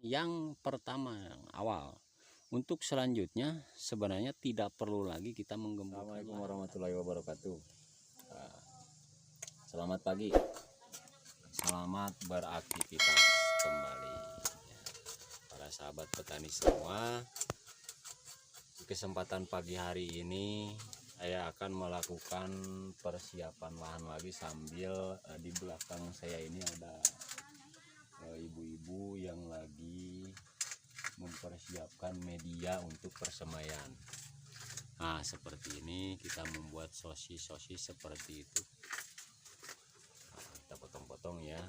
yang pertama, yang awal. Untuk selanjutnya sebenarnya tidak perlu lagi kita menggemburkan. Assalamualaikum warahmatullahi wabarakatuh. Selamat pagi, selamat beraktivitas kembali para sahabat petani semua. Di kesempatan pagi hari ini saya akan melakukan persiapan lahan lagi sambil di belakang saya ini ada ibu-ibu yang lagi mempersiapkan media untuk persemaian. Nah, seperti ini kita membuat sosis seperti itu. Nah, kita potong-potong ya.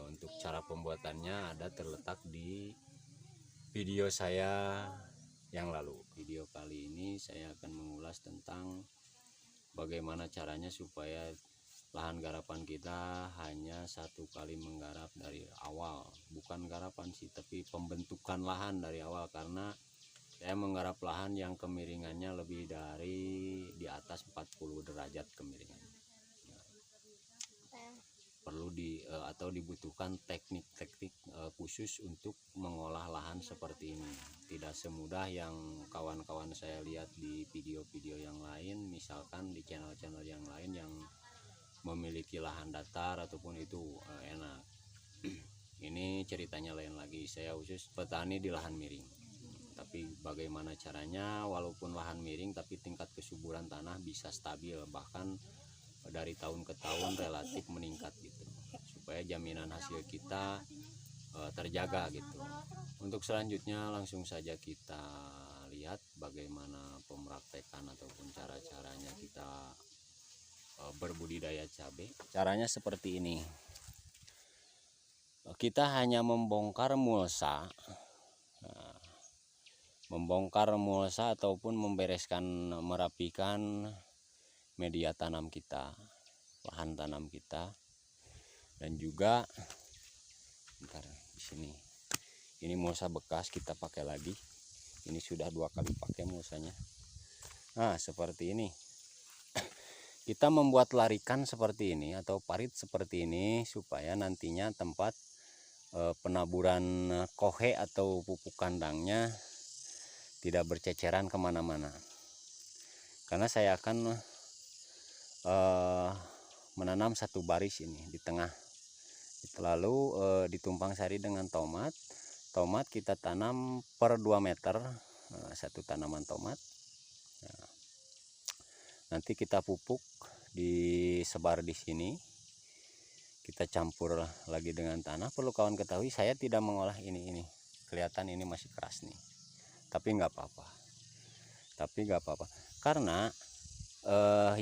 Untuk cara pembuatannya ada terletak di video saya yang lalu. Video kali ini saya akan mengulas tentang bagaimana caranya supaya lahan garapan kita hanya satu kali menggarap dari awal. Bukan garapan sih, tapi pembentukan lahan dari awal, karena saya menggarap lahan yang kemiringannya lebih dari di atas 40 derajat kemiringannya. Perlu atau dibutuhkan teknik-teknik khusus untuk mengolah lahan seperti ini. Tidak semudah yang kawan-kawan saya lihat di video-video yang lain, misalkan di channel-channel yang lain yang memiliki lahan datar ataupun itu enak. Ini ceritanya lain lagi. Saya khusus petani di lahan miring. Tapi bagaimana caranya walaupun lahan miring tapi tingkat kesuburan tanah bisa stabil, bahkan dari tahun ke tahun relatif meningkat gitu, supaya jaminan hasil kita terjaga gitu. Untuk selanjutnya langsung saja kita lihat bagaimana pemraktekan ataupun cara-caranya kita berbudidaya cabai. Caranya seperti ini. Kita hanya membongkar mulsa, ataupun membereskan, merapikan media tanam kita, lahan tanam kita, dan juga bentar, di sini ini mulsa bekas kita pakai lagi. Ini sudah 2 kali pakai mulsanya. Nah, seperti ini. Kita membuat larikan seperti ini atau parit seperti ini supaya nantinya tempat penaburan kohe atau pupuk kandangnya tidak berceceran kemana-mana. Karena saya akan menanam satu baris ini di tengah. Lalu ditumpang sari dengan tomat. Tomat kita tanam per 2 meter satu tanaman tomat. Nah, nanti kita pupuk disebar di sini. Kita campur lagi dengan tanah. Perlu kawan ketahui, saya tidak mengolah ini. Kelihatan ini masih keras nih. Tapi nggak apa-apa. Karena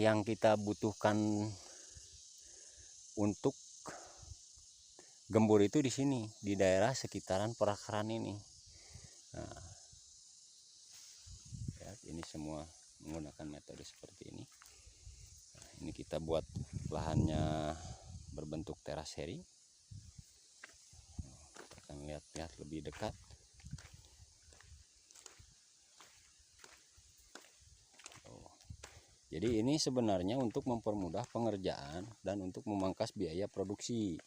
yang kita butuhkan untuk gembur itu di sini, di daerah sekitaran perakaran ini. Nah, ya, ini semua menggunakan metode seperti ini. Nah, ini kita buat lahannya berbentuk teras seri. Kita akan lihat lebih dekat. Jadi ini sebenarnya untuk mempermudah pengerjaan dan untuk memangkas biaya produksi,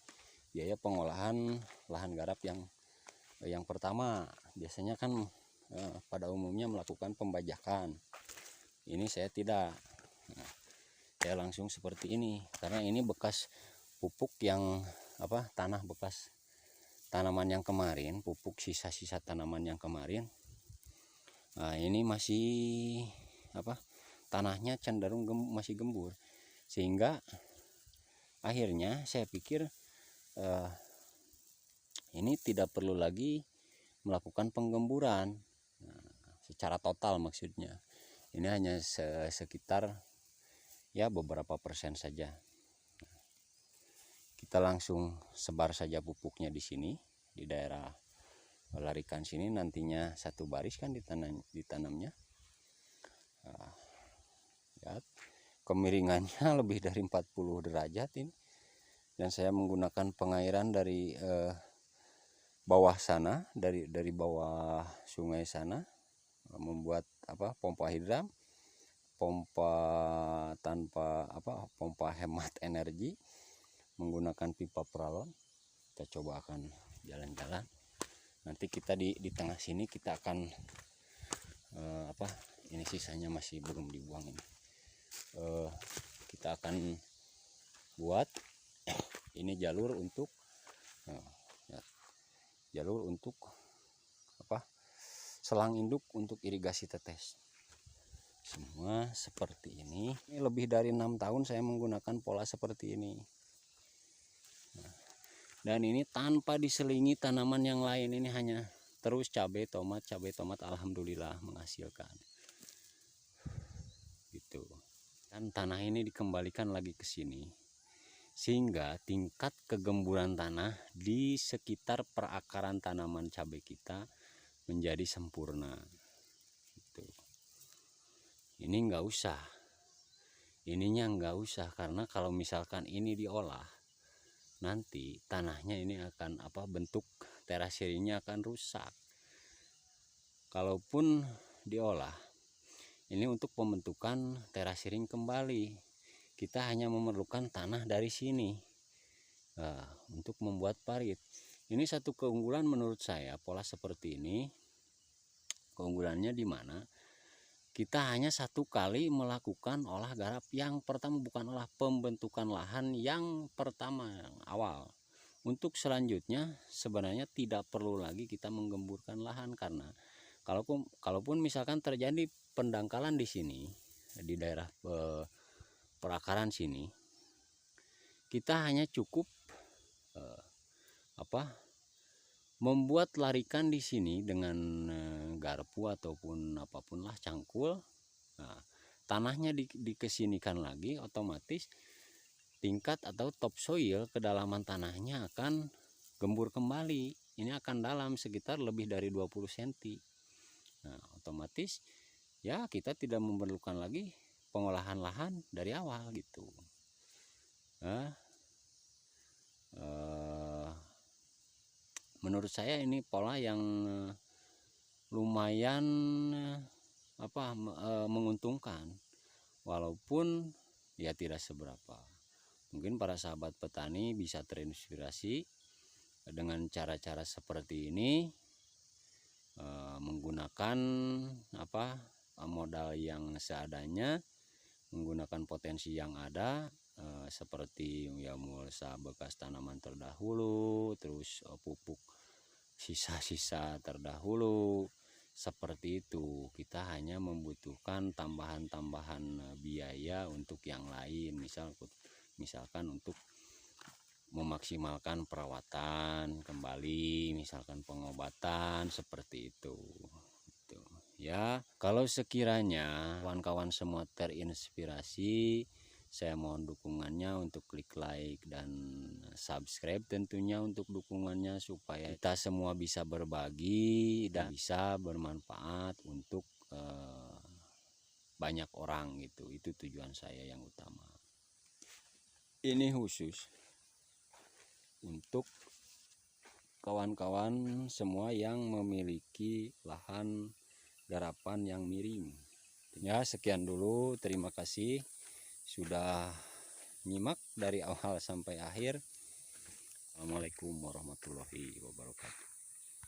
biaya pengolahan lahan garap yang pertama. Biasanya kan pada umumnya melakukan pembajakan. Ini saya tidak. Nah, saya langsung seperti ini karena ini bekas pupuk yang tanah bekas tanaman yang kemarin, pupuk sisa-sisa tanaman yang kemarin. Nah, ini masih tanahnya cenderung masih gembur, sehingga akhirnya saya pikir ini tidak perlu lagi melakukan penggemburan secara total, maksudnya ini hanya sekitar ya beberapa persen saja. Kita langsung sebar saja pupuknya di sini, di daerah larikan sini. Nantinya satu baris kan ditanamnya. Nah, lihat kemiringannya lebih dari 40 derajat ini, dan saya menggunakan pengairan dari bawah sana, dari bawah sungai sana, membuat pompa hidram, pompa tanpa pompa hemat energi menggunakan pipa pralon. Kita coba akan jalan-jalan. Nanti kita di tengah sini kita akan ini sisanya masih belum dibuang ini. Kita akan buat ini jalur untuk selang induk untuk irigasi tetes. Semua seperti ini. Ini lebih dari 6 tahun saya menggunakan pola seperti ini. Dan ini tanpa diselingi tanaman yang lain, ini hanya terus cabai tomat, alhamdulillah menghasilkan. Gitu. Dan tanah ini dikembalikan lagi ke sini sehingga tingkat kegemburan tanah di sekitar perakaran tanaman cabai kita menjadi sempurna. Gitu. Ini enggak usah. Ininya enggak usah, karena kalau misalkan ini diolah, nanti tanahnya ini akan bentuk terasirinya akan rusak. Kalaupun diolah, ini untuk pembentukan terasiring kembali, kita hanya memerlukan tanah dari sini untuk membuat parit. Ini satu keunggulan menurut saya pola seperti ini. Keunggulannya di mana? Kita hanya satu kali melakukan olah garap yang pertama, bukan olah pembentukan lahan yang pertama, yang awal. Untuk selanjutnya sebenarnya tidak perlu lagi kita menggemburkan lahan, karena kalaupun misalkan terjadi pendangkalan di sini, di daerah perakaran sini, kita hanya cukup membuat larikan di sini dengan garpu ataupun apapun lah, cangkul. Nah, tanahnya dikesinikan lagi, otomatis tingkat atau topsoil kedalaman tanahnya akan gembur kembali. Ini akan dalam sekitar lebih dari 20 cm. Nah, otomatis ya kita tidak memerlukan lagi pengolahan lahan dari awal gitu. Menurut saya ini pola yang lumayan menguntungkan, walaupun ya tidak seberapa. Mungkin para sahabat petani bisa terinspirasi dengan cara-cara seperti ini, menggunakan modal yang seadanya, menggunakan potensi yang ada, seperti ya mulsa bekas tanaman terdahulu, terus pupuk sisa-sisa terdahulu. Seperti itu, kita hanya membutuhkan tambahan-tambahan biaya untuk yang lain, misalkan untuk memaksimalkan perawatan kembali, misalkan pengobatan, seperti itu. Ya, kalau sekiranya kawan-kawan semua terinspirasi, saya mohon dukungannya untuk klik like dan subscribe, tentunya untuk dukungannya supaya kita semua bisa berbagi dan bisa bermanfaat untuk banyak orang gitu. Itu tujuan saya yang utama. Ini khusus untuk kawan-kawan semua yang memiliki lahan garapan yang miring. Ya, sekian dulu, terima kasih sudah nyimak dari awal sampai akhir. Assalamualaikum warahmatullahi wabarakatuh.